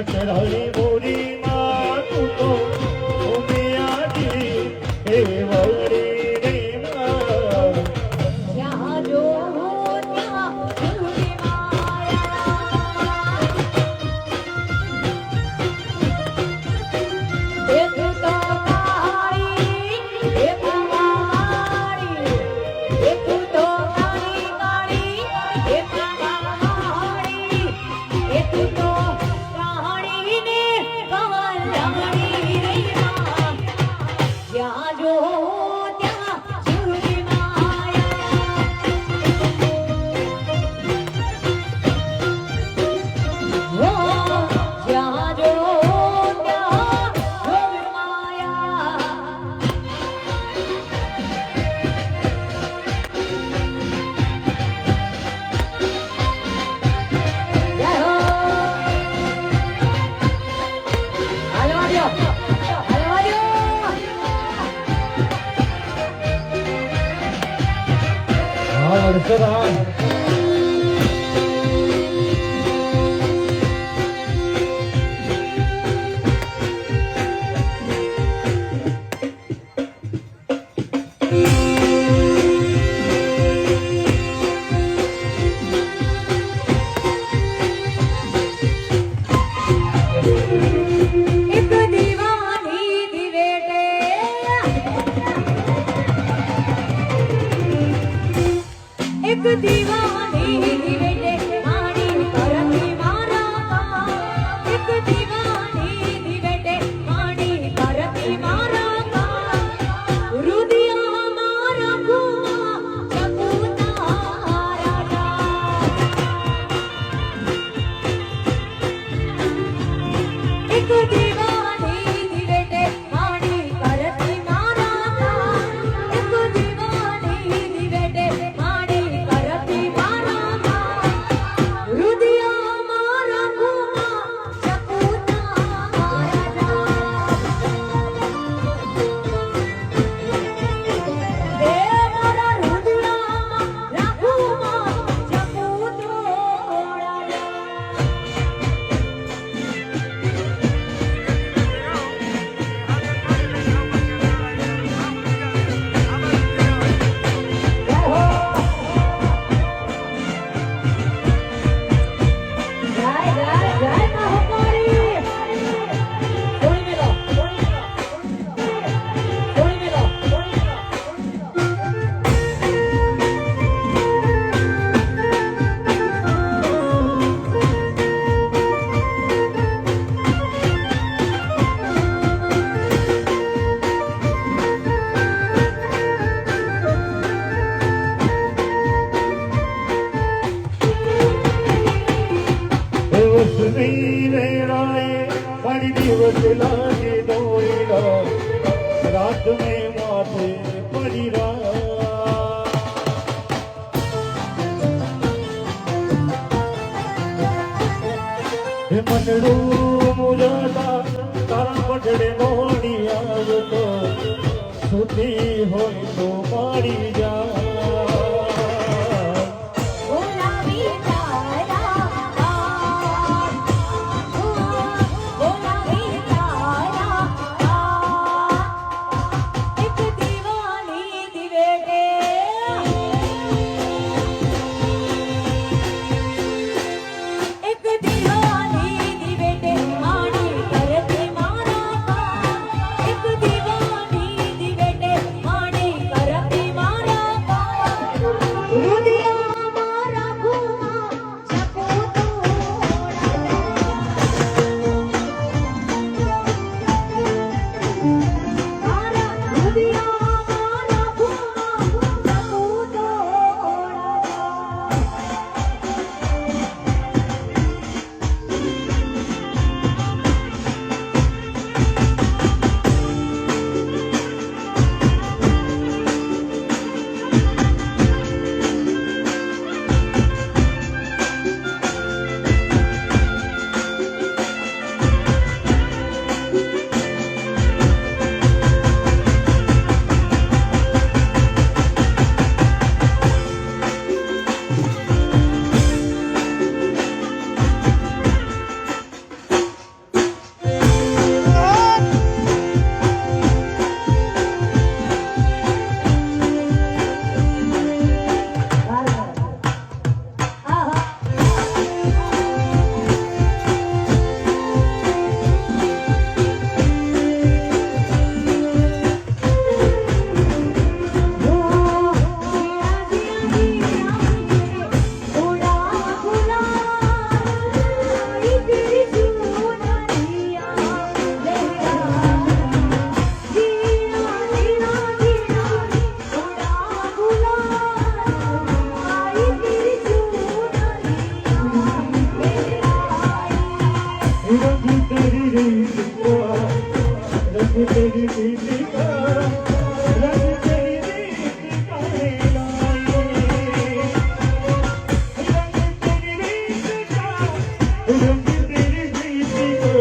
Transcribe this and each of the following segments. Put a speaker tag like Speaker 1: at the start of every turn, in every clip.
Speaker 1: ચઢાવી મોરી માં તું તો ઉમિયા જી હે વળી રે માં
Speaker 2: જ્યાં જો ત્યાં જુદી માયા એ તું તો કાળી એ પવાડી એ તું તો કાળી કાળી એ પવાડી એ તું તો કાળી ને કવલણી રે માં જ્યાં જો ત્યાં જુદી માયા ઓ જ્યાં જો ત્યાં જુદી માયા જય હો હાલવા દ્યો હાલવા દ્યો
Speaker 1: હા વરસરા
Speaker 2: એક દીવાની દિવેટે એક દીવાની દિવેટે મારી કરતી મારા એક દીવાની દિવેટે મારી કરતી મારા રુદિયા મારા કુવા ચકુતા રાજા એક દીવાની દિવેટે મારી કરતી મારા એક દીવાની દિવેટે મારી કરતી મારા રુદિયા મારા કુવા ચકુતા રાજા એ મારા રુદિયામાં રાખુમાં ચકુતો રાજા
Speaker 1: દિવસ નહીં રેણાએ મારી દિવસ લાગે દોયડા રાત મેં માથે પડી હે મંડળું મુજાતા તારા પટડે મોડી આવતો સુતી હોય તો મારી જા
Speaker 2: બોલાવી તારા બોલાવી તારા એક દીવાની દિવેટે એક દીવાની દિવેટે
Speaker 1: गीत का रंग तेरी गीत का रंग तेरी गीत का लाई रंग तेरी गीत का रंग तेरी गीत का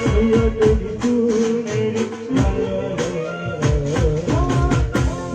Speaker 1: भैया तेरी तू मेरी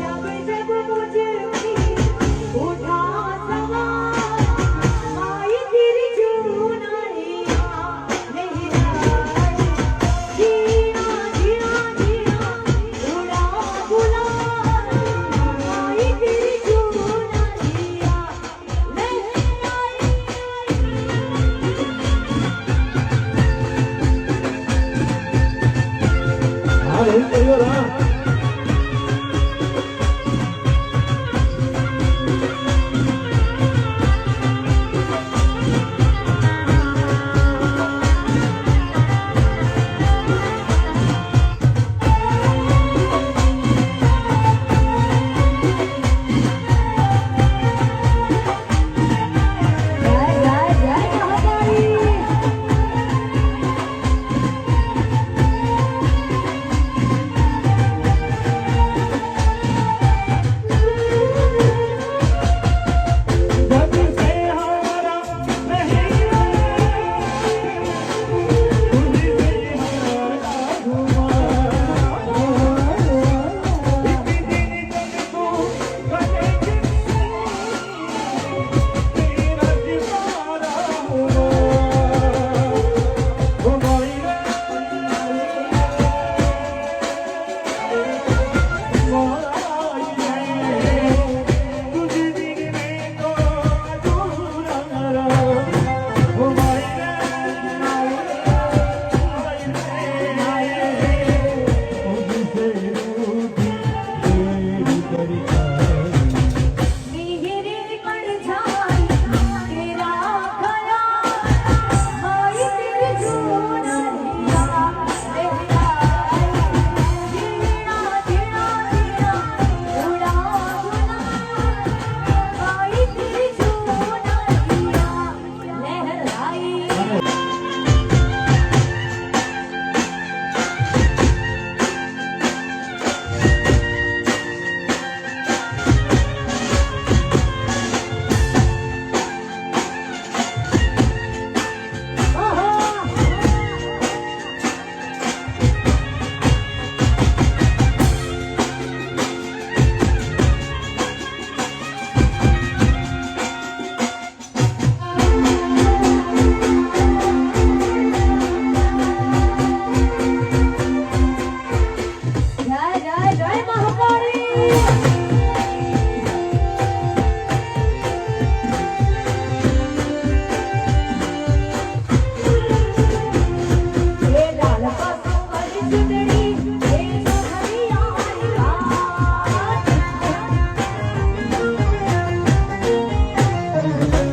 Speaker 2: जब जब मुझे उठा सवार आई तेरी चुनरिया नहीं आई जीना जीना जीना उड़ा गुलाल आई तेरी चुनरिया नहीं आई
Speaker 1: अरे तेरा
Speaker 2: जय जय जय महाकाली
Speaker 1: जब से हारा नहीं तुझे से हारा हुआ एक दिन जब तू कहेगी तेरा दीवाना हुआ ओ मोइरा तुझे दिन में तो अधूरा रहा ओ मोइरा तुझसे रूठी तेरी परिचारी
Speaker 2: मेरे पर जाई तेरा खया आई तेरी चुनरिया नहीं आई जीना जीना जीना उड़ा गुलाल आई तेरी चुनरिया लहराई जय जय जय महाकाली ये लाल पासों वाली चुनरी ये सोहरिया रात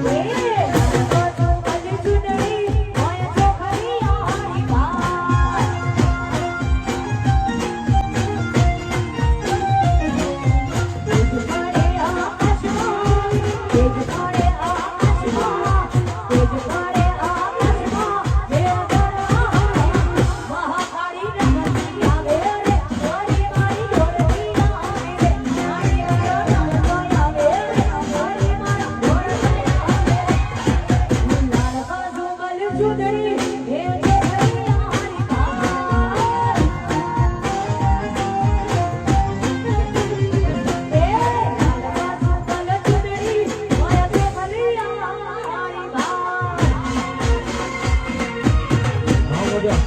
Speaker 2: ये लाल पासों वाली चुनरी ये सोहरिया रात तेज पड़े आकाशमां तेज पड़े आकाशमां तेज पड़े आकाशमां मेरा महाकाली नगरिया मेरे मारी मारी डोलिया मेरे मारी डोलिया मेरे मारी मारी डोलिया मेरे लाल बाजू वाली चुनरी हे जे भैया हरी बात ए लाल बाजू वाली चुनरी माया जे भैया हरी बात
Speaker 1: हाँ, हो गया।